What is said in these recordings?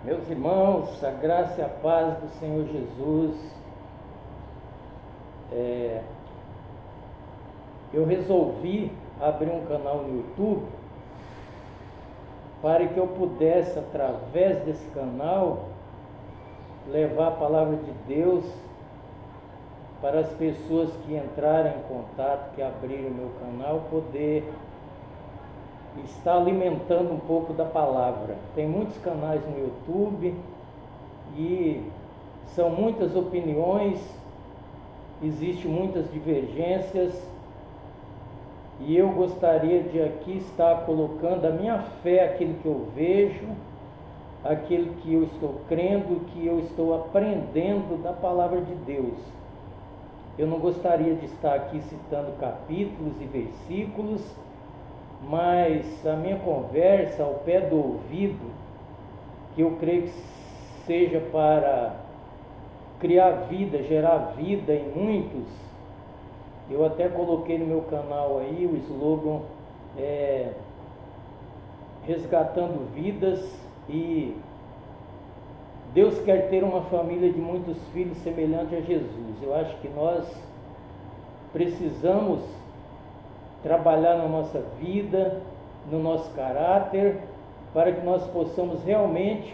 Meus irmãos, a graça e a paz do Senhor Jesus. Eu resolvi abrir um canal no YouTube para que eu pudesse, através desse canal, levar a palavra de Deus para as pessoas que entrarem em contato, que abrirem o meu canal, poder estar alimentando um pouco da palavra. Tem muitos canais no YouTube e são muitas opiniões, existem muitas divergências, e eu gostaria de aqui estar colocando a minha fé, aquilo que eu vejo, aquilo que eu estou crendo, que eu estou aprendendo da palavra de Deus. Eu não gostaria de estar aqui citando capítulos e versículos, mas a minha conversa ao pé do ouvido, que eu creio que seja para criar vida, gerar vida em muitos. Eu até coloquei no meu canal aí o slogan resgatando vidas, e Deus quer ter uma família de muitos filhos semelhante a Jesus. Eu acho que nós precisamos trabalhar na nossa vida, no nosso caráter, para que nós possamos realmente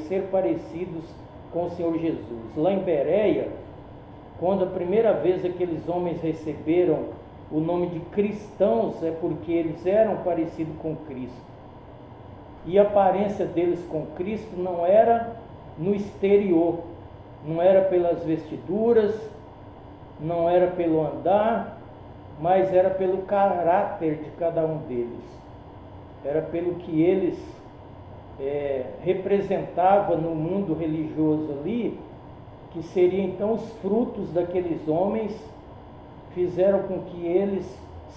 ser parecidos com o Senhor Jesus. Lá em Bereia, quando a primeira vez aqueles homens receberam o nome de cristãos, é porque eles eram parecidos com Cristo. E a aparência deles com Cristo não era no exterior, não era pelas vestiduras, não era pelo andar, mas era pelo caráter de cada um deles. Era pelo que eles representavam no mundo religioso ali, que seriam então os frutos daqueles homens, fizeram com que eles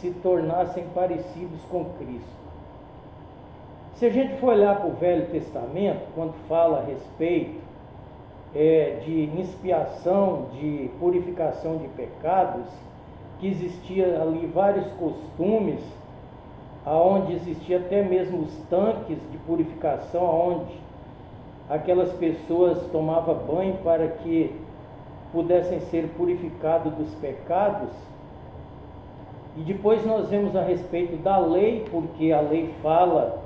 se tornassem parecidos com Cristo. Se a gente for olhar para o Velho Testamento, quando fala a respeito de expiação, de purificação de pecados, que existia ali vários costumes, aonde existia até mesmo os tanques de purificação, aonde aquelas pessoas tomavam banho para que pudessem ser purificados dos pecados. E depois nós vemos a respeito da lei, porque a lei fala,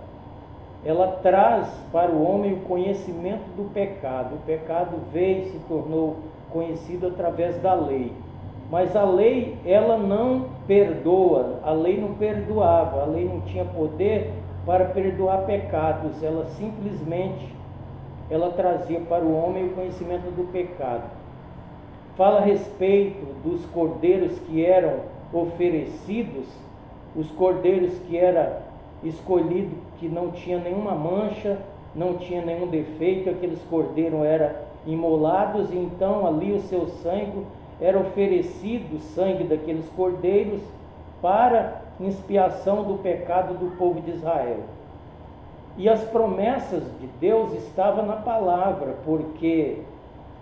ela traz para o homem o conhecimento do pecado. O pecado veio e se tornou conhecido através da lei. Mas a lei, ela não perdoa, a lei não perdoava, a lei não tinha poder para perdoar pecados, ela simplesmente trazia para o homem o conhecimento do pecado. Fala a respeito dos cordeiros que eram oferecidos, os cordeiros que eram escolhidos, que não tinha nenhuma mancha, não tinha nenhum defeito, aqueles cordeiros eram imolados, e então ali o seu sangue era oferecido, o sangue daqueles cordeiros, para expiação do pecado do povo de Israel. E as promessas de Deus estavam na palavra, porque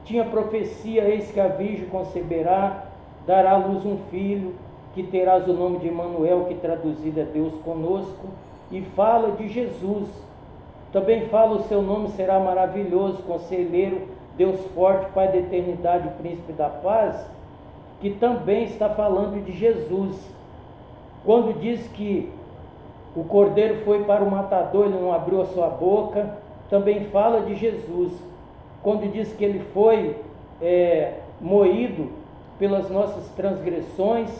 tinha profecia: eis que a virgem conceberá, dará à luz um filho, que terás o nome de Emanuel, que traduzido é Deus conosco, e fala de Jesus. Também fala: o seu nome será maravilhoso, conselheiro, Deus forte, Pai da eternidade, príncipe da paz, que também está falando de Jesus. Quando diz que o cordeiro foi para o matador, ele não abriu a sua boca, também fala de Jesus. Quando diz que ele foi moído pelas nossas transgressões,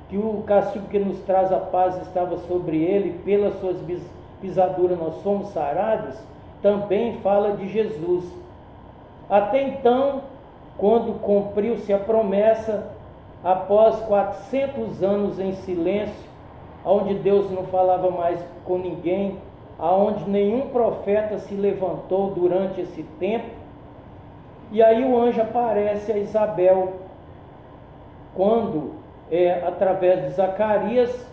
que o castigo que nos traz a paz estava sobre ele, pelas suas pisaduras nós somos sarados, também fala de Jesus. Até então, quando cumpriu-se a promessa, após 400 anos em silêncio, onde Deus não falava mais com ninguém, aonde nenhum profeta se levantou durante esse tempo, e aí o anjo aparece a Isabel, quando, através de Zacarias,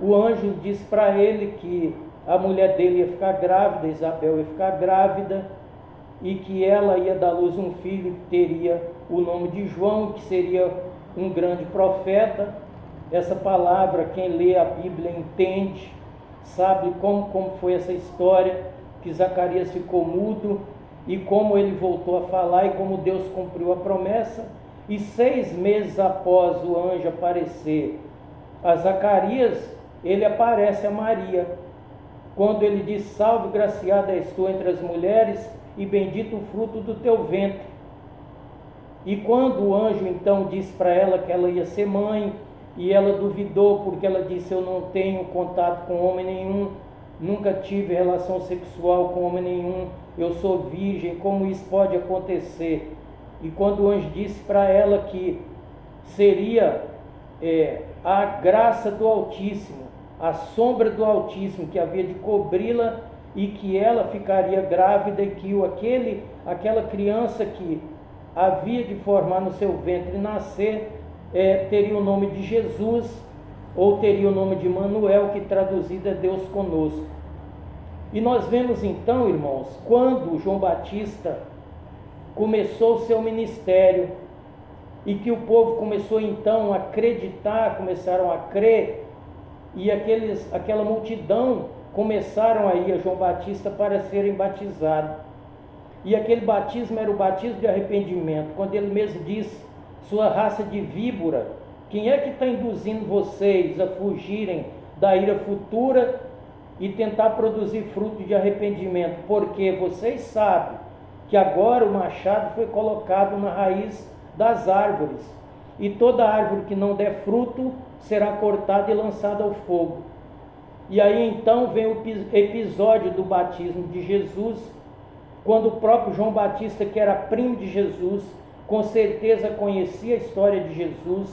o anjo diz para ele que a mulher dele ia ficar grávida, Isabel ia ficar grávida, e que ela ia dar à luz um filho que teria o nome de João, que seria um grande profeta. Essa palavra, quem lê a Bíblia entende, sabe como foi essa história. que Zacarias ficou mudo, e como ele voltou a falar, e como Deus cumpriu a promessa. E 6 meses após o anjo aparecer a Zacarias, ele aparece a Maria, quando ele diz: salve, graciada és tu entre as mulheres, e bendito o fruto do teu ventre. E quando o anjo então disse para ela que ela ia ser mãe, e ela duvidou, porque ela disse: eu não tenho contato com homem nenhum, nunca tive relação sexual com homem nenhum, eu sou virgem, como isso pode acontecer? E quando o anjo disse para ela que seria a graça do Altíssimo, a sombra do Altíssimo que havia de cobri-la, e que ela ficaria grávida, e que aquela criança que havia de formar no seu ventre e nascer, teria o nome de Jesus, ou teria o nome de Manuel, que traduzido é Deus conosco. E nós vemos então, irmãos, quando João Batista começou o seu ministério, e que o povo começou então a acreditar, começaram a crer, e aquela multidão começaram a ir a João Batista para serem batizados. E aquele batismo era o batismo de arrependimento, quando ele mesmo diz: sua raça de víbora, quem é que está induzindo vocês a fugirem da ira futura e tentar produzir fruto de arrependimento? Porque vocês sabem que agora o machado foi colocado na raiz das árvores, e toda árvore que não der fruto será cortada e lançada ao fogo. E aí então vem o episódio do batismo de Jesus, quando o próprio João Batista, que era primo de Jesus, com certeza conhecia a história de Jesus,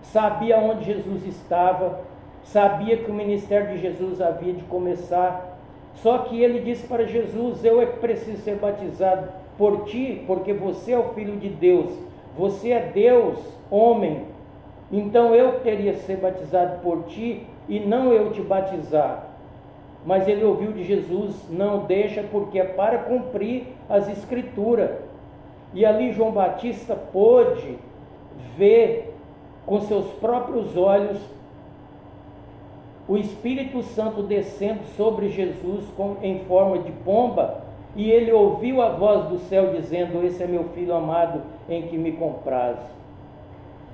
sabia onde Jesus estava, sabia que o ministério de Jesus havia de começar. Só que ele disse para Jesus: eu é que preciso ser batizado por ti, porque você é o Filho de Deus, você é Deus, homem, então eu teria que ser batizado por ti, e não eu te batizar. Mas ele ouviu de Jesus: não, deixa, porque é para cumprir as Escrituras. E ali João Batista pôde ver com seus próprios olhos o Espírito Santo descendo sobre Jesus em forma de pomba, e ele ouviu a voz do céu dizendo: esse é meu filho amado, em que me compraz.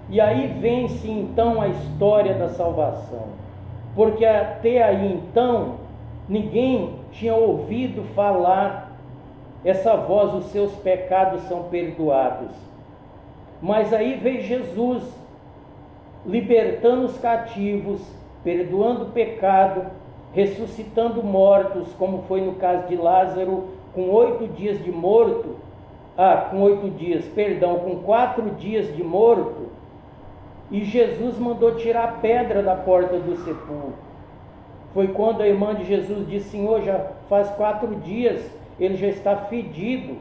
E aí vem-se então a história da salvação, porque até aí então ninguém tinha ouvido falar essa voz: os seus pecados são perdoados. Mas aí veio Jesus libertando os cativos, perdoando o pecado, ressuscitando mortos, como foi no caso de Lázaro, com 8 dias de morto, com 4 dias de morto, e Jesus mandou tirar a pedra da porta do sepulcro. Foi quando a irmã de Jesus disse: Senhor, já faz 4 dias, ele já está fedido,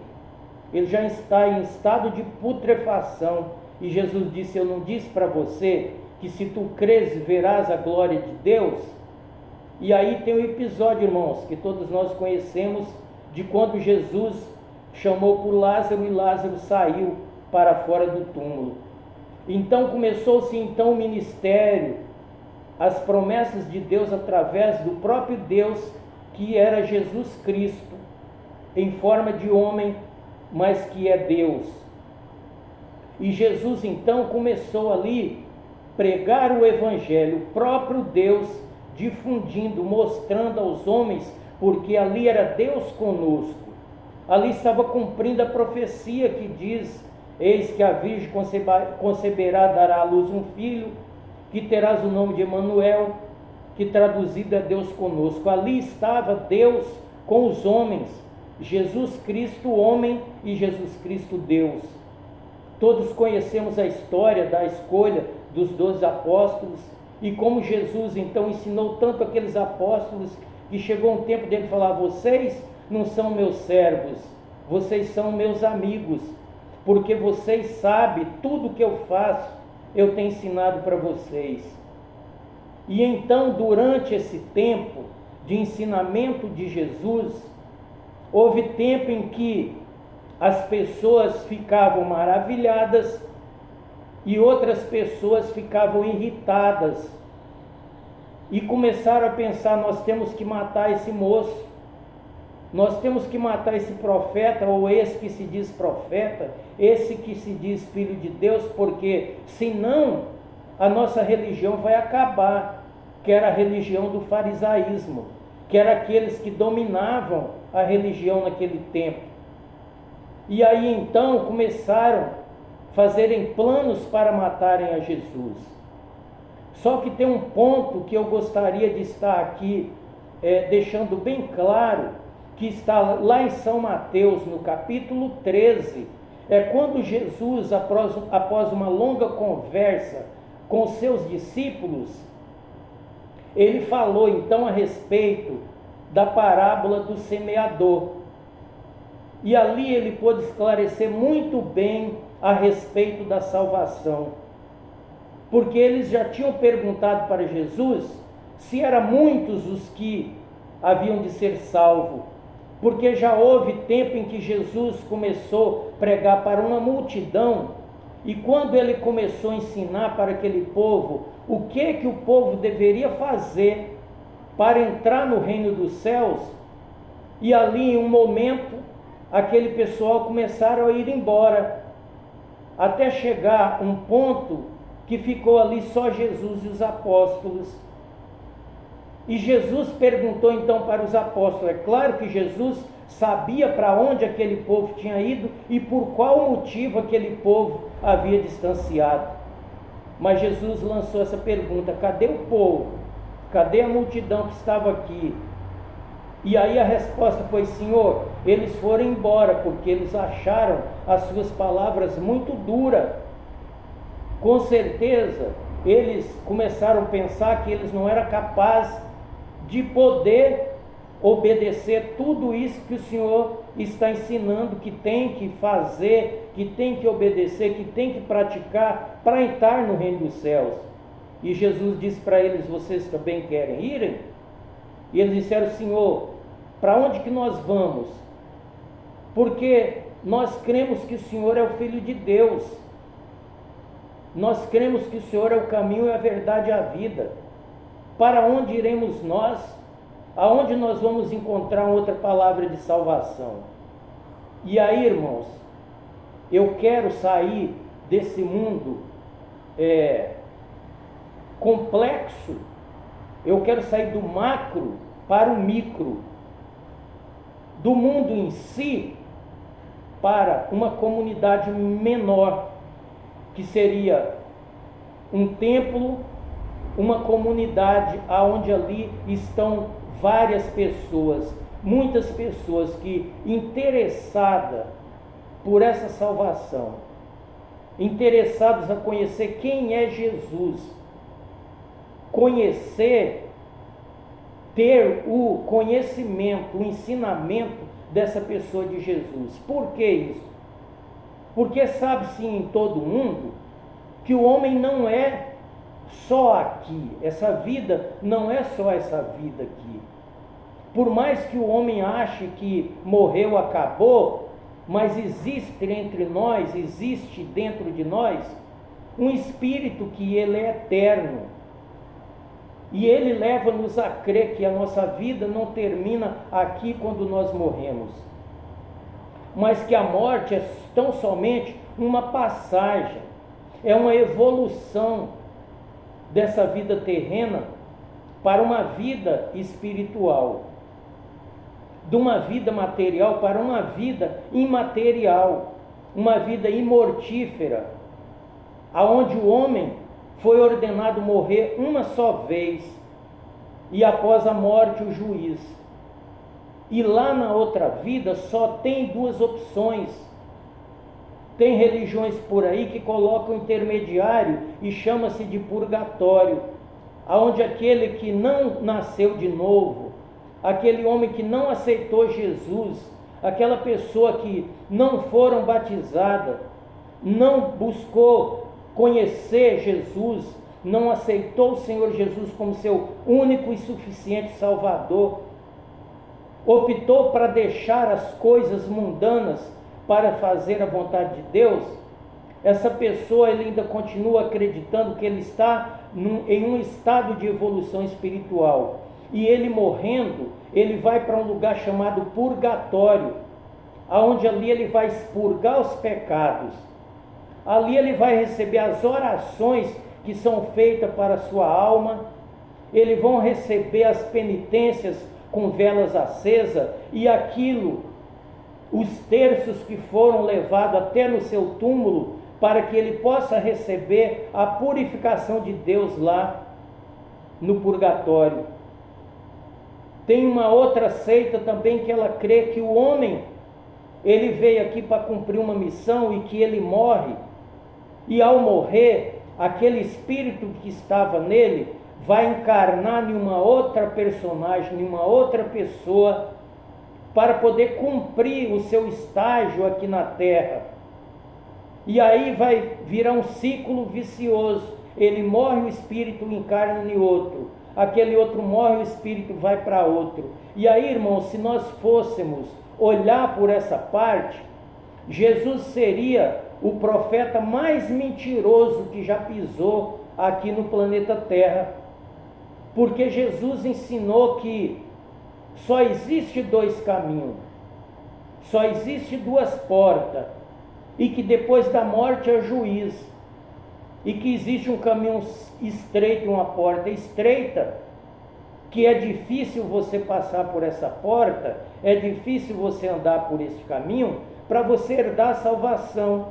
ele já está em estado de putrefação. E Jesus disse: eu não disse para você que se tu creres verás a glória de Deus? E aí tem o episódio, irmãos, que todos nós conhecemos, de quando Jesus chamou por Lázaro e Lázaro saiu para fora do túmulo. Então começou-se então o ministério, as promessas de Deus através do próprio Deus, que era Jesus Cristo, em forma de homem, mas que é Deus. E Jesus então começou ali pregar o Evangelho, o próprio Deus difundindo, mostrando aos homens, porque ali era Deus conosco. Ali estava cumprindo a profecia que diz: eis que a Virgem conceberá, dará à luz um filho, que terás o nome de Emanuel, que traduzido é Deus conosco. Ali estava Deus com os homens, Jesus Cristo homem e Jesus Cristo Deus. Todos conhecemos a história da escolha dos 12 apóstolos, e como Jesus então ensinou tanto aqueles apóstolos, que chegou um tempo dele falar: vocês não são meus servos, vocês são meus amigos, porque vocês sabem tudo que eu faço, eu tenho ensinado para vocês. E então, durante esse tempo de ensinamento de Jesus, houve tempo em que as pessoas ficavam maravilhadas e outras pessoas ficavam irritadas e começaram a pensar: nós temos que matar esse moço, Nós temos que matar esse profeta, ou esse que se diz profeta, esse que se diz filho de Deus, porque senão a nossa religião vai acabar, que era a religião do farisaísmo, que era aqueles que dominavam a religião naquele tempo. E aí então começaram a fazerem planos para matarem a Jesus. Só que tem um ponto que eu gostaria de estar aqui deixando bem claro, que está lá em São Mateus, no capítulo 13, é quando Jesus, após uma longa conversa com seus discípulos, ele falou então a respeito da parábola do semeador. E ali ele pôde esclarecer muito bem a respeito da salvação, porque eles já tinham perguntado para Jesus se eram muitos os que haviam de ser salvos, porque já houve tempo em que Jesus começou a pregar para uma multidão, e quando ele começou a ensinar para aquele povo o que o povo deveria fazer para entrar no reino dos céus, e ali em um momento aquele pessoal começaram a ir embora, até chegar um ponto que ficou ali só Jesus e os apóstolos. E Jesus perguntou então para os apóstolos. É claro que Jesus sabia para onde aquele povo tinha ido e por qual motivo aquele povo havia distanciado. Mas Jesus lançou essa pergunta: cadê o povo? Cadê a multidão que estava aqui? E aí a resposta foi: Senhor, eles foram embora porque eles acharam as suas palavras muito duras. Com certeza eles começaram a pensar que eles não eram capazes de poder obedecer tudo isso que o Senhor está ensinando, que tem que fazer, que tem que obedecer, que tem que praticar para entrar no reino dos céus. E Jesus disse para eles: vocês também querem irem? E eles disseram: Senhor, para onde que nós vamos? Porque nós cremos que o Senhor é o Filho de Deus, nós cremos que o Senhor é o caminho e a verdade e a vida. Para onde iremos nós? Aonde nós vamos encontrar outra palavra de salvação? E aí, irmãos, eu quero sair desse mundo complexo, eu quero sair do macro para o micro, do mundo em si para uma comunidade menor, que seria um templo, uma comunidade onde ali estão várias pessoas, muitas pessoas que interessadas por essa salvação, interessados a conhecer quem é Jesus, conhecer, ter o conhecimento, o ensinamento dessa pessoa de Jesus. Por que isso? Porque sabe-se em todo mundo que o homem não é só aqui, essa vida não é só essa vida aqui. Por mais que o homem ache que morreu, acabou, mas existe entre nós, existe dentro de nós um espírito que ele é eterno, e ele leva-nos a crer que a nossa vida não termina aqui quando nós morremos, mas que a morte é tão somente uma passagem, é uma evolução dessa vida terrena para uma vida espiritual, de uma vida material para uma vida imaterial, uma vida imortífera, aonde o homem foi ordenado morrer uma só vez, e após a morte o juiz. E lá na outra vida só tem duas opções. Tem religiões por aí que colocam intermediário e chama-se de purgatório, aonde aquele que não nasceu de novo, aquele homem que não aceitou Jesus, aquela pessoa que não foram batizada, não buscou conhecer Jesus, não aceitou o Senhor Jesus como seu único e suficiente Salvador, optou para deixar as coisas mundanas para fazer a vontade de Deus, essa pessoa ele ainda continua acreditando que ele está em um estado de evolução espiritual. e ele morrendo, ele vai para um lugar chamado purgatório, aonde ali ele vai expurgar os pecados. Ali ele vai receber as orações que são feitas para a sua alma, eles vão receber as penitências com velas acesas, e aquilo, os terços que foram levados até no seu túmulo, para que ele possa receber a purificação de Deus lá no purgatório. Tem uma outra seita também que ela crê que o homem, ele veio aqui para cumprir uma missão e que ele morre, e ao morrer, aquele espírito que estava nele vai encarnar em uma outra personagem, em uma outra pessoa, para poder cumprir o seu estágio aqui na terra. E aí vai virar um ciclo vicioso. Ele morre, o espírito encarna em outro. Aquele outro morre, o espírito vai para outro. E aí, irmãos, se nós fôssemos olhar por essa parte, Jesus seria o profeta mais mentiroso que já pisou aqui no planeta Terra. Porque Jesus ensinou que só existe dois caminhos, só existe duas portas, e que depois da morte é juízo, e que existe um caminho estreito e uma porta estreita, que é difícil você passar por essa porta, é difícil você andar por esse caminho, para você herdar a salvação.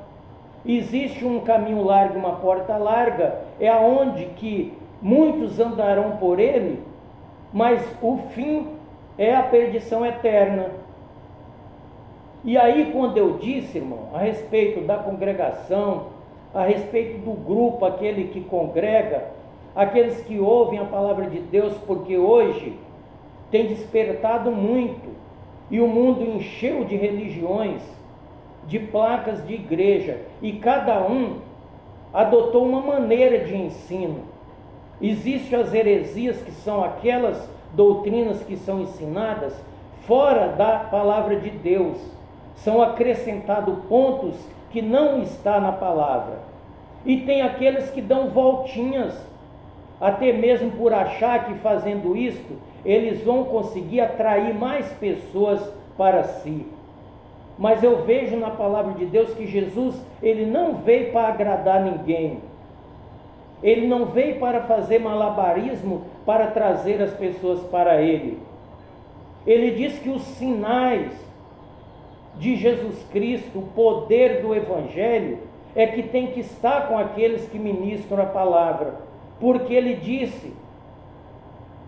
Existe um caminho largo, uma porta larga, é aonde que muitos andarão por ele, mas o fim é a perdição eterna. E aí, quando eu disse, irmão, a respeito da congregação, a respeito do grupo, aquele que congrega, aqueles que ouvem a palavra de Deus, porque hoje tem despertado muito, e o mundo encheu de religiões, de placas de igreja, e cada um adotou uma maneira de ensino. Existem as heresias, que são aquelas doutrinas que são ensinadas fora da palavra de Deus, são acrescentados pontos que não está na palavra. E tem aqueles que dão voltinhas, até mesmo por achar que fazendo isto eles vão conseguir atrair mais pessoas para si. Mas eu vejo na palavra de Deus que Jesus, ele não veio para agradar ninguém. Ele não veio para fazer malabarismo para trazer as pessoas para ele. Ele diz que os sinais de Jesus Cristo, o poder do Evangelho, é que tem que estar com aqueles que ministram a palavra. Porque ele disse: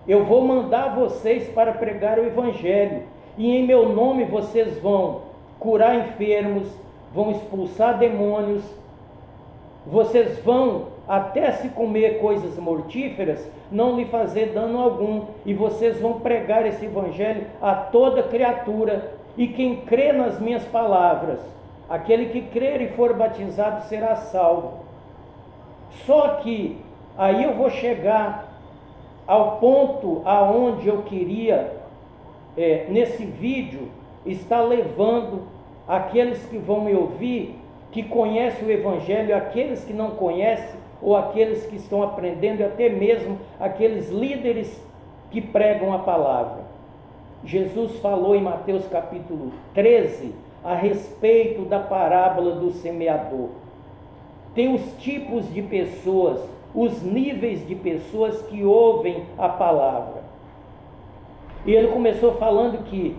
eu vou mandar vocês para pregar o Evangelho, e em meu nome vocês vão curar enfermos, vão expulsar demônios, vocês vão até se comer coisas mortíferas, não lhe fazer dano algum, e vocês vão pregar esse Evangelho a toda criatura, e quem crê nas minhas palavras, aquele que crer e for batizado será salvo. Só que aí eu vou chegar ao ponto aonde eu queria, nesse vídeo, estar levando aqueles que vão me ouvir, que conhecem o Evangelho, aqueles que não conhecem, ou aqueles que estão aprendendo, e até mesmo aqueles líderes que pregam a palavra. Jesus falou em Mateus capítulo 13, a respeito da parábola do semeador. Tem os tipos de pessoas, os níveis de pessoas que ouvem a palavra. E ele começou falando que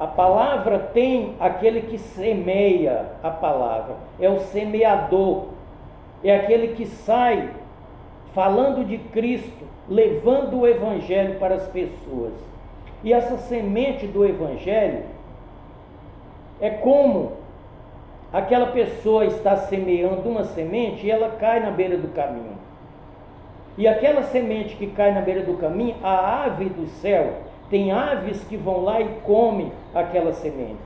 a palavra tem aquele que semeia a palavra, é o semeador, é aquele que sai falando de Cristo, levando o Evangelho para as pessoas. E essa semente do Evangelho é como aquela pessoa está semeando uma semente e ela cai na beira do caminho. E aquela semente que cai na beira do caminho, a ave do céu, tem aves que vão lá e comem aquela semente.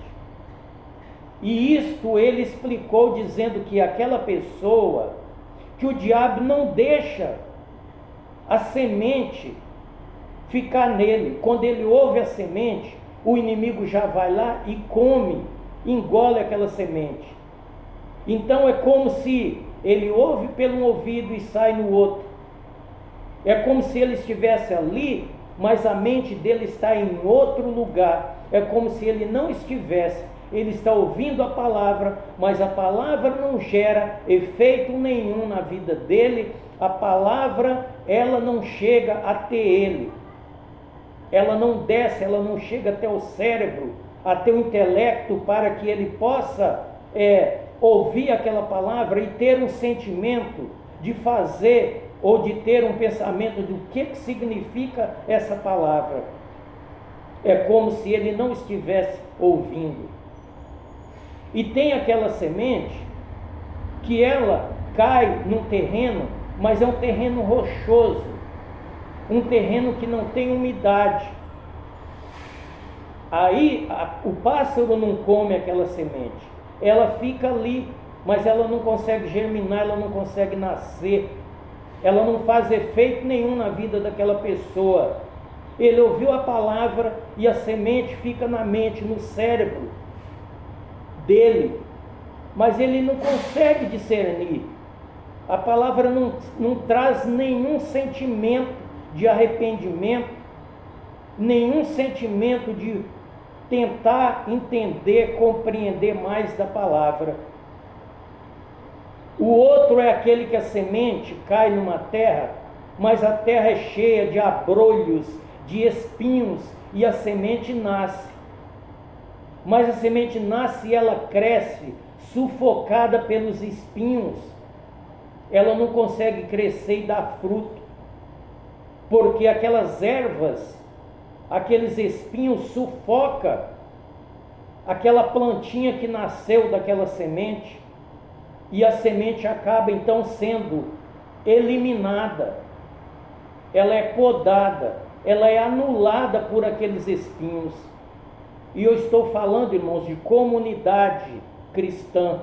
E isto ele explicou dizendo que aquela pessoa, que o diabo não deixa a semente ficar nele. Quando ele ouve a semente, o inimigo já vai lá e come, engole aquela semente. Então é como se ele ouve pelo ouvido e sai no outro. É como se ele estivesse ali mas a mente dele está em outro lugar. É como se ele não estivesse. Ele está ouvindo a palavra, mas a palavra não gera efeito nenhum na vida dele. A palavra, ela não chega até ele. Ela não desce, ela não chega até o cérebro, até o intelecto, para que ele possa ouvir aquela palavra e ter um sentimento de fazer ou de ter um pensamento do que significa essa palavra. É como se ele não estivesse ouvindo. E tem aquela semente que ela cai num terreno, mas é um terreno rochoso, um terreno que não tem umidade. Aí o pássaro não come aquela semente, ela fica ali, mas ela não consegue germinar, ela não consegue nascer, ela não faz efeito nenhum na vida daquela pessoa. Ele ouviu a palavra e a semente fica na mente, no cérebro dele, mas ele não consegue discernir. A palavra não traz nenhum sentimento de arrependimento, nenhum sentimento de tentar entender, compreender mais da palavra. O outro é aquele que a semente cai numa terra, mas a terra é cheia de abrolhos, de espinhos, e a semente nasce. Mas a semente nasce e ela cresce, sufocada pelos espinhos. Ela não consegue crescer e dar fruto, porque aquelas ervas, aqueles espinhos sufocam aquela plantinha que nasceu daquela semente, e a semente acaba então sendo eliminada, ela é podada, ela é anulada por aqueles espinhos. E eu estou falando, irmãos, de comunidade cristã,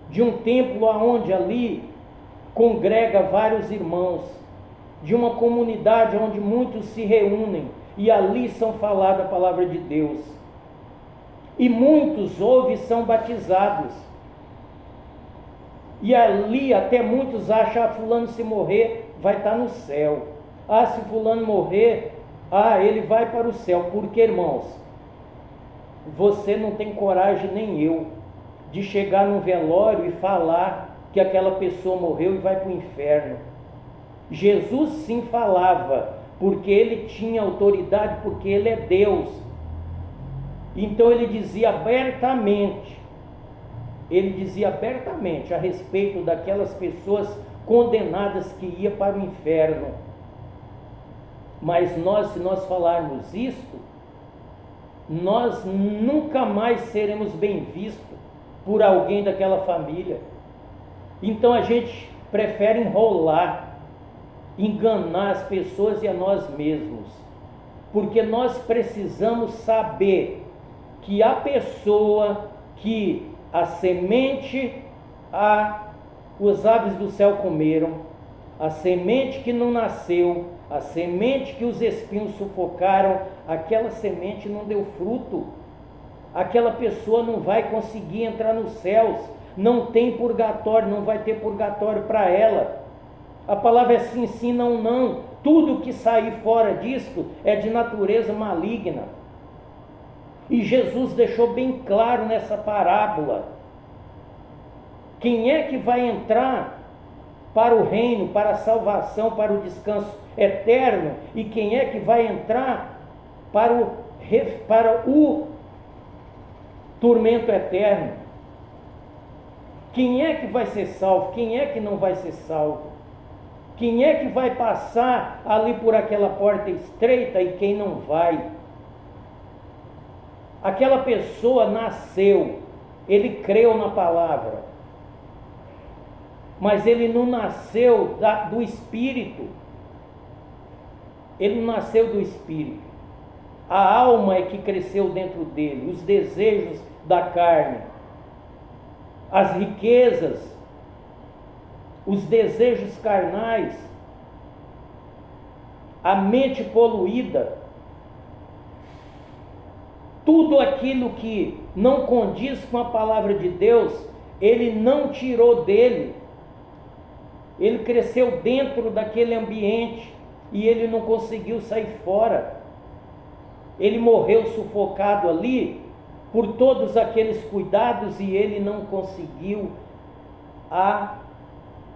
de um templo onde ali congrega vários irmãos, de uma comunidade onde muitos se reúnem e ali são falada a palavra de Deus. E muitos ouvem e são batizados. E ali até muitos acham, fulano se morrer vai estar no céu. Se fulano morrer, ele vai para o céu. Porque, irmãos, você não tem coragem, nem eu, de chegar no velório e falar que aquela pessoa morreu e vai para o inferno. Jesus sim falava, porque ele tinha autoridade, porque ele é Deus. Então ele dizia abertamente a respeito daquelas pessoas condenadas que iam para o inferno. Mas se nós falarmos isto, nós nunca mais seremos bem vistos por alguém daquela família. Então a gente prefere enrolar, enganar as pessoas e a nós mesmos, porque nós precisamos saber que a pessoa que a semente, os aves do céu comeram, a semente que não nasceu, a semente que os espinhos sufocaram, aquela semente não deu fruto. Aquela pessoa não vai conseguir entrar nos céus, não tem purgatório, não vai ter purgatório para ela. A palavra é sim, sim, não, não. Tudo que sair fora disto é de natureza maligna. E Jesus deixou bem claro nessa parábola. Quem é que vai entrar para o reino, para a salvação, para o descanso eterno? E quem é que vai entrar para o tormento eterno? Quem é que vai ser salvo? Quem é que não vai ser salvo? Quem é que vai passar ali por aquela porta estreita e quem não vai? Aquela pessoa nasceu, ele creu na palavra, mas ele não nasceu do Espírito. Ele não nasceu do Espírito. A alma é que cresceu dentro dele, os desejos da carne, as riquezas, os desejos carnais, a mente poluída, tudo aquilo que não condiz com a palavra de Deus, ele não tirou dele. Ele cresceu dentro daquele ambiente, e ele não conseguiu sair fora. Ele morreu sufocado ali por todos aqueles cuidados e ele não conseguiu a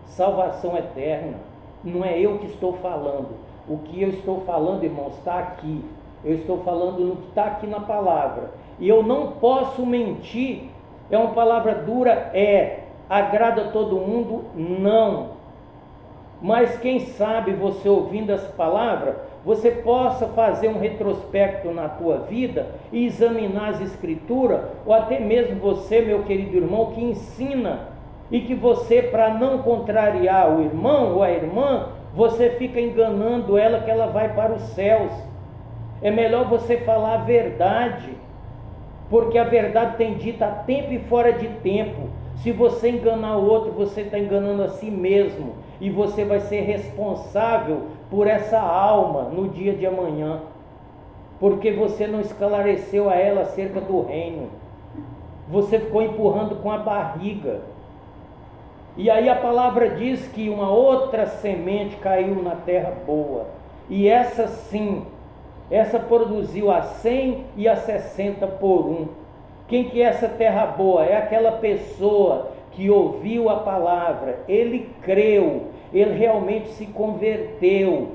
salvação eterna. Não é eu que estou falando. O que eu estou falando, irmãos, está aqui. Eu estou falando no que está aqui na palavra. E eu não posso mentir. É uma palavra dura? Agrada a todo mundo? Não. Mas quem sabe você ouvindo essa palavra, você possa fazer um retrospecto na tua vida e examinar as escrituras, ou até mesmo você, meu querido irmão, que ensina, e que você, para não contrariar o irmão ou a irmã, você fica enganando ela que ela vai para os céus. É melhor você falar a verdade, porque a verdade tem dita a tempo e fora de tempo. Se você enganar o outro, você está enganando a si mesmo, e você vai ser responsável por essa alma no dia de amanhã, porque você não esclareceu a ela acerca do reino, você ficou empurrando com a barriga. E aí a palavra diz que uma outra semente caiu na terra boa, e essa sim, essa produziu a 100 e a 60 por 1. Quem que é essa terra boa? É aquela pessoa que ouviu a palavra, ele creu, ele realmente se converteu,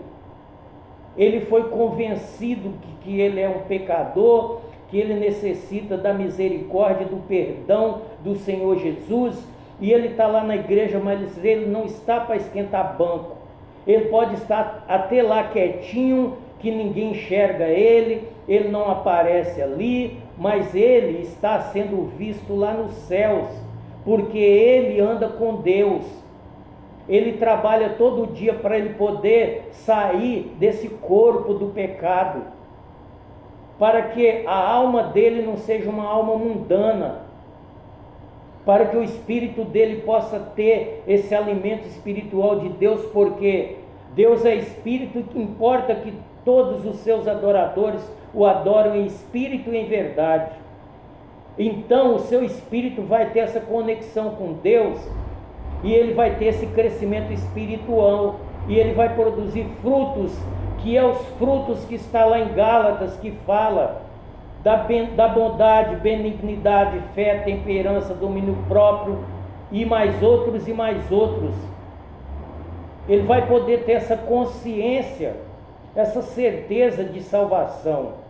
ele foi convencido que ele é um pecador, que ele necessita da misericórdia, do perdão do Senhor Jesus, e ele está lá na igreja, mas ele não está para esquentar banco. Ele pode estar até lá quietinho, que ninguém enxerga ele não aparece ali, mas ele está sendo visto lá nos céus, porque ele anda com Deus. Ele trabalha todo dia para ele poder sair desse corpo do pecado, para que a alma dele não seja uma alma mundana, para que o espírito dele possa ter esse alimento espiritual de Deus, porque Deus é espírito, e importa que todos os seus adoradores o adoram em espírito e em verdade. Então o seu espírito vai ter essa conexão com Deus, e ele vai ter esse crescimento espiritual, e ele vai produzir frutos, que é os frutos que está lá em Gálatas, que fala da bondade, benignidade, fé, temperança, domínio próprio, e mais outros e mais outros. Ele vai poder ter essa consciência, essa certeza de salvação.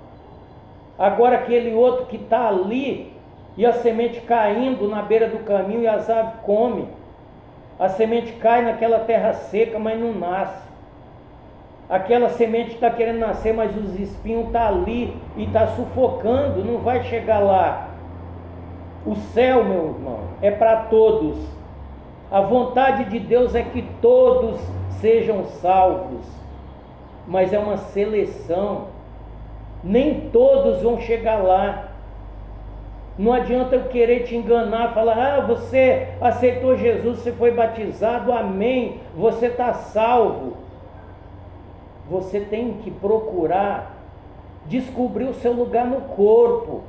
Agora aquele outro que está ali, e a semente caindo na beira do caminho, e as aves comem, a semente cai naquela terra seca, mas não nasce. Aquela semente está querendo nascer, mas os espinhos estão ali, e está sufocando, não vai chegar lá. O céu, meu irmão, é para todos. A vontade de Deus é que todos sejam salvos, mas é uma seleção. Nem todos vão chegar lá. Não adianta eu querer te enganar, falar, você aceitou Jesus, você foi batizado, amém, você está salvo. Você tem que procurar descobrir o seu lugar no corpo.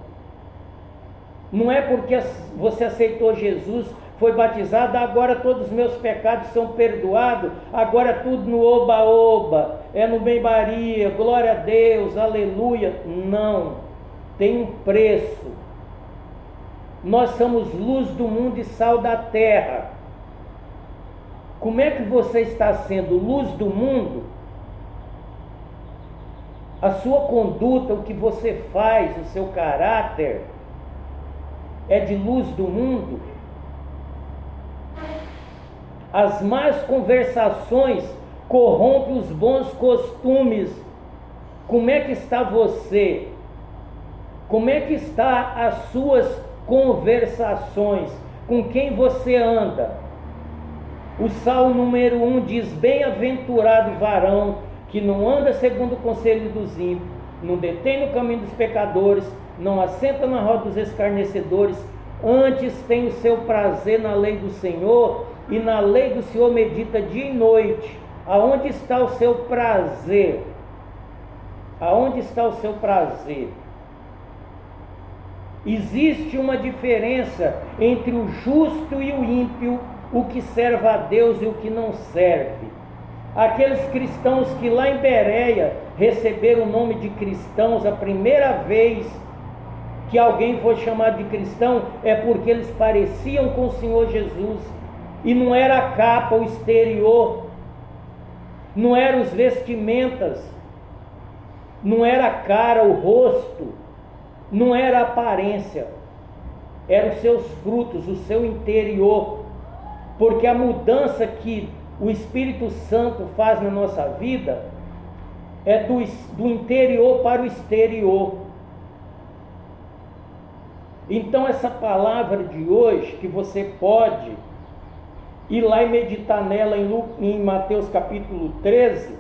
Não é porque você aceitou Jesus, foi batizado, agora todos os meus pecados são perdoados, agora tudo no oba-oba, é no bem-baria, glória a Deus, aleluia. Não, tem um preço. Nós somos luz do mundo e sal da terra. Como é que você está sendo luz do mundo? A sua conduta, o que você faz, o seu caráter, é de luz do mundo? As más conversações corrompem os bons costumes. Como é que está você? Como é que está as suas conversações? Com quem você anda? O Salmo número 1 diz: bem-aventurado o varão que não anda segundo o conselho dos ímpios, não detém no caminho dos pecadores, não assenta na roda dos escarnecedores, antes tem o seu prazer na lei do Senhor, e na lei do Senhor medita dia e noite. Aonde está o seu prazer? Aonde está o seu prazer? Existe uma diferença entre o justo e o ímpio, o que serve a Deus e o que não serve. Aqueles cristãos que lá em Bereia receberam o nome de cristãos, a primeira vez que alguém foi chamado de cristão é porque eles pareciam com o Senhor Jesus. E não era a capa, o exterior, não eram os vestimentas, não era a cara, o rosto, não era a aparência, eram os seus frutos, o seu interior. Porque a mudança que o Espírito Santo faz na nossa vida é do interior para o exterior. Então essa palavra de hoje, que você pode ir lá e meditar nela em Mateus capítulo 13,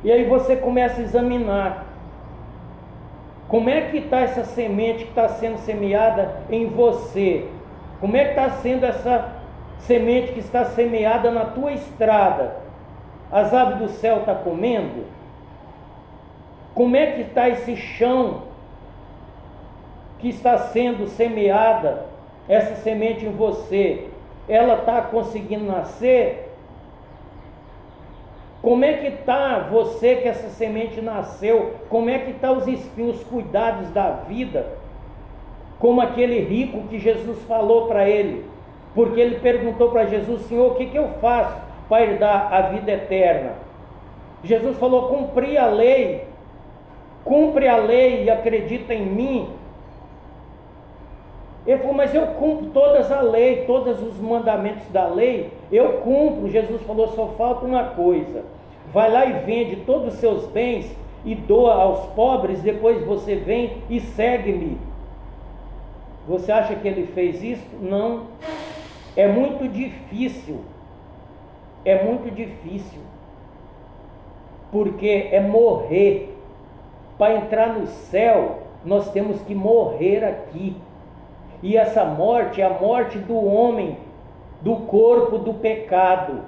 e aí você começa a examinar como é que está essa semente que está sendo semeada em você, como é que está sendo essa semente que está semeada na tua estrada. As aves do céu estão comendo? Como é que está esse chão que está sendo semeada, essa semente em você? Ela está conseguindo nascer? Como é que está você que essa semente nasceu? Como é que estão os espinhos, os cuidados da vida? Como aquele rico que Jesus falou para ele, porque ele perguntou para Jesus: Senhor, o que eu faço para herdar a vida eterna? Jesus falou: cumpre a lei e acredita em mim. Ele falou: mas eu cumpro todas a lei, todos os mandamentos da lei, eu cumpro. Jesus falou: só falta uma coisa, vai lá e vende todos os seus bens e doa aos pobres, depois você vem e segue-me. Você acha que ele fez isso? Não. É muito difícil, porque é morrer. Para entrar no céu, nós temos que morrer aqui. E essa morte é a morte do homem, do corpo, do pecado.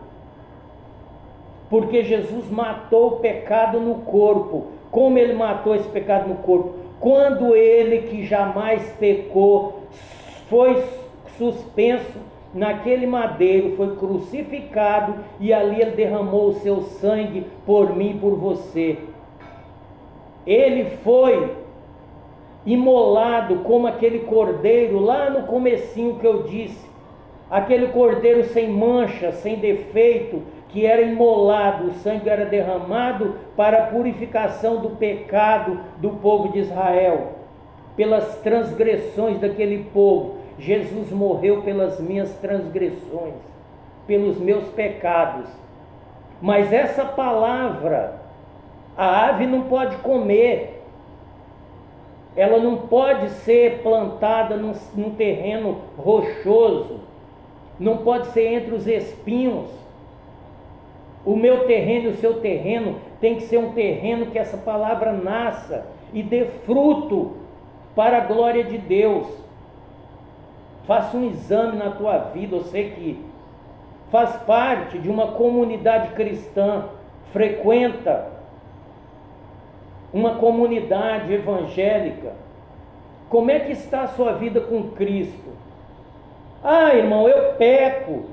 Porque Jesus matou o pecado no corpo. Como ele matou esse pecado no corpo? Quando ele, que jamais pecou, foi suspenso naquele madeiro, foi crucificado, e ali ele derramou o seu sangue por mim e por você. Ele foi imolado como aquele cordeiro lá no comecinho que eu disse, aquele cordeiro sem mancha, sem defeito, que era imolado, o sangue era derramado para a purificação do pecado do povo de Israel, pelas transgressões daquele povo. Jesus morreu pelas minhas transgressões, pelos meus pecados. Mas essa palavra, a ave não pode comer, ela não pode ser plantada num terreno rochoso, não pode ser entre os espinhos. O meu terreno e o seu terreno tem que ser um terreno que essa palavra nasça e dê fruto para a glória de Deus. Faça um exame na tua vida, você que faz parte de uma comunidade cristã, frequenta uma comunidade evangélica. Como é que está a sua vida com Cristo? Ah, irmão, eu peco,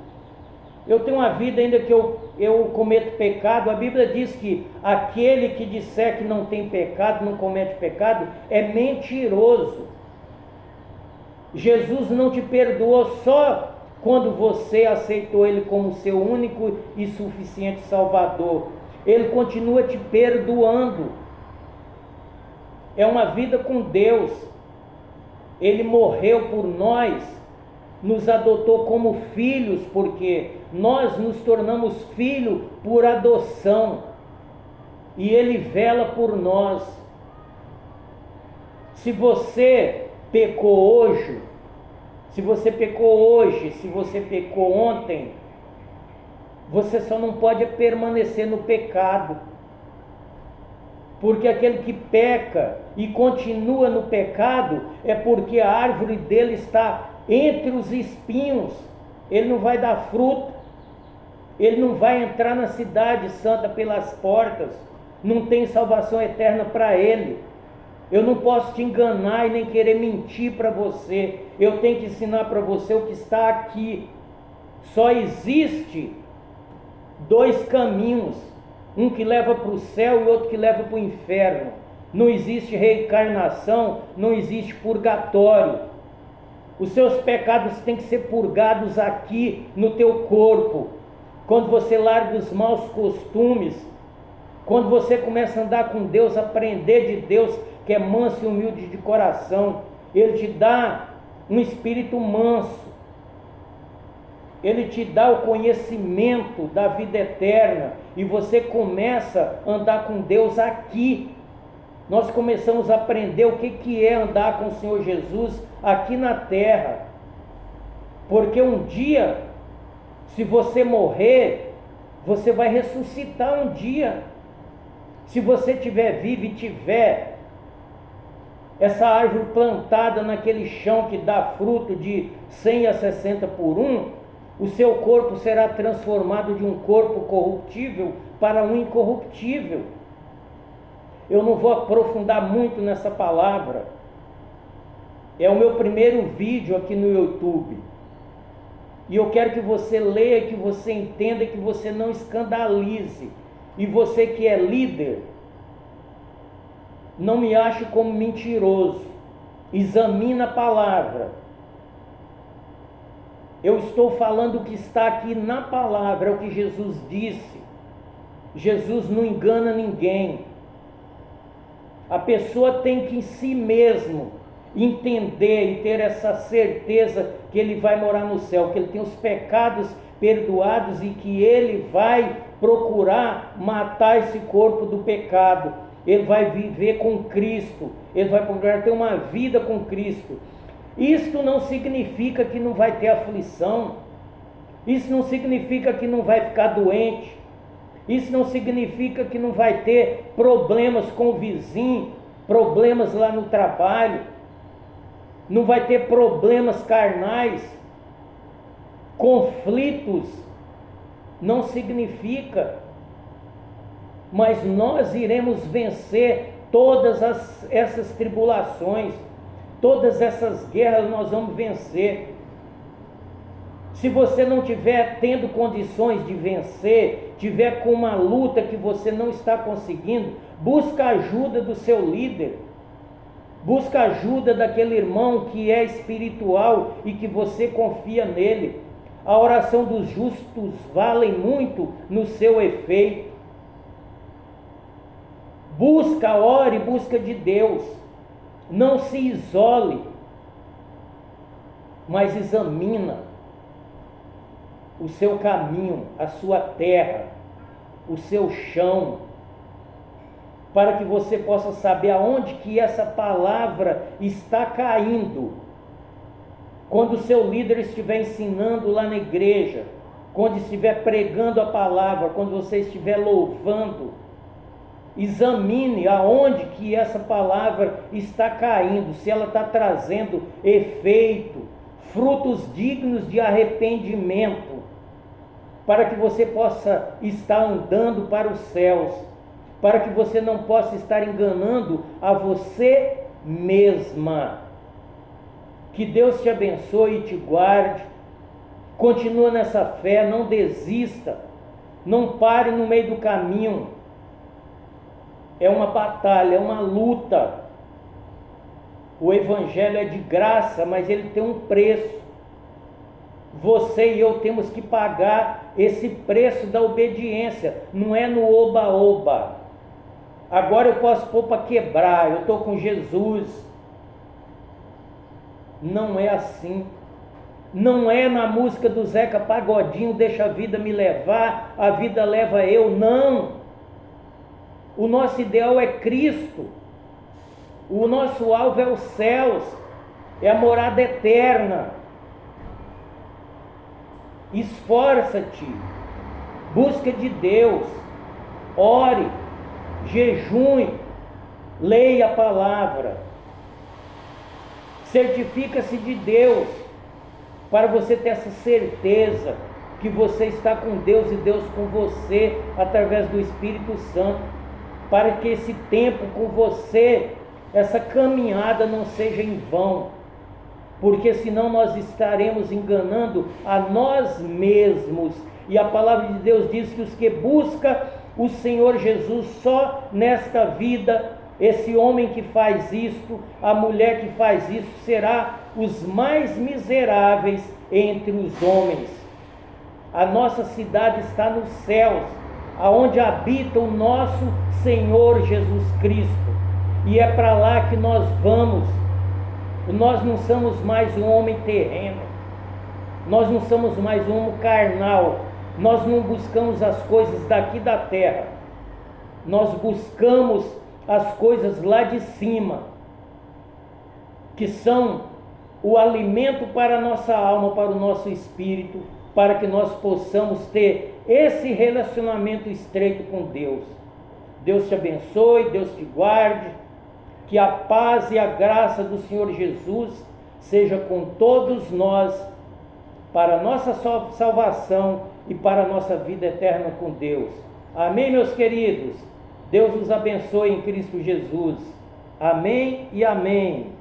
eu tenho uma vida ainda que eu cometo pecado. A Bíblia diz que aquele que disser que não tem pecado, não comete pecado, é mentiroso. Jesus não te perdoou só quando você aceitou Ele como seu único e suficiente Salvador. Ele continua te perdoando. É uma vida com Deus. Ele morreu por nós, nos adotou como filhos, porque nós nos tornamos filhos por adoção, e Ele vela por nós. Se você pecou hoje, se você pecou ontem, você só não pode permanecer no pecado, porque aquele que peca e continua no pecado é porque a árvore dele está entre os espinhos. Ele não vai dar fruto, ele não vai entrar na cidade santa pelas portas, não tem salvação eterna para ele. Eu não posso te enganar e nem querer mentir para você. Eu tenho que ensinar para você o que está aqui. Só existe dois caminhos, um que leva para o céu e outro que leva para o inferno. Não existe reencarnação, não existe purgatório. Os seus pecados têm que ser purgados aqui no teu corpo. Quando você larga os maus costumes, quando você começa a andar com Deus, aprender de Deus, que é manso e humilde de coração, Ele te dá um espírito manso, Ele te dá o conhecimento da vida eterna, e você começa a andar com Deus aqui. Nós começamos a aprender o que é andar com o Senhor Jesus aqui na terra, porque um dia, se você morrer, você vai ressuscitar um dia. Se você estiver vivo e tiver essa árvore plantada naquele chão que dá fruto de 100 a 60 por 1, o seu corpo será transformado de um corpo corruptível para um incorruptível. Eu não vou aprofundar muito nessa palavra. É o meu primeiro vídeo aqui no YouTube. E eu quero que você leia, que você entenda, que você não escandalize. E você que é líder, não me ache como mentiroso. Examina a palavra. Eu estou falando o que está aqui na palavra, é o que Jesus disse. Jesus não engana ninguém. A pessoa tem que em si mesmo entender e ter essa certeza que ele vai morar no céu, que ele tem os pecados perdoados e que ele vai procurar matar esse corpo do pecado. Ele vai viver com Cristo, ele vai procurar ter uma vida com Cristo. Isto não significa que não vai ter aflição, isso não significa que não vai ficar doente, isso não significa que não vai ter problemas com o vizinho, problemas lá no trabalho, não vai ter problemas carnais, conflitos, não significa, mas nós iremos vencer todas essas tribulações, todas essas guerras nós vamos vencer. Se você não tiver tendo condições de vencer, tiver com uma luta que você não está conseguindo, busca a ajuda do seu líder, busca a ajuda daquele irmão que é espiritual e que você confia nele. A oração dos justos vale muito no seu efeito. Busca, ore, busca de Deus. Não se isole, mas examina o seu caminho, a sua terra, o seu chão, para que você possa saber aonde que essa palavra está caindo. Quando o seu líder estiver ensinando lá na igreja, quando estiver pregando a palavra, quando você estiver louvando, examine aonde que essa palavra está caindo, se ela está trazendo efeito, frutos dignos de arrependimento, para que você possa estar andando para os céus, para que você não possa estar enganando a você mesma. Que Deus te abençoe e te guarde. Continua nessa fé, não desista, não pare no meio do caminho. É uma batalha, é uma luta. O evangelho é de graça, mas ele tem um preço. Você e eu temos que pagar esse preço da obediência. Não é no oba-oba. Agora eu posso pôr para quebrar, eu estou com Jesus. Não é assim. Não é na música do Zeca Pagodinho, deixa a vida me levar, a vida leva eu. Não. O nosso ideal é Cristo. O nosso alvo é os céus, é a morada eterna. Esforça-te, busca de Deus, ore, jejue, leia a palavra, certifica-se de Deus, para você ter essa certeza que você está com Deus e Deus com você, através do Espírito Santo, para que esse tempo com você, essa caminhada não seja em vão, porque senão nós estaremos enganando a nós mesmos E a palavra de Deus diz que os que buscam o Senhor Jesus só nesta vida, esse homem que faz isto, a mulher que faz isso, será os mais miseráveis entre os homens. A nossa cidade está nos céus, aonde habita o nosso Senhor Jesus Cristo, e é para lá que nós vamos. Nós não somos mais um homem terreno, nós não somos mais um homem carnal, nós não buscamos as coisas daqui da terra, nós buscamos as coisas lá de cima, que são o alimento para a nossa alma, para o nosso espírito, para que nós possamos ter esse relacionamento estreito com Deus. Deus te abençoe, Deus te guarde, que a paz e a graça do Senhor Jesus seja com todos nós, para a nossa salvação e para a nossa vida eterna com Deus. Amém, meus queridos? Deus nos abençoe em Cristo Jesus. Amém e amém.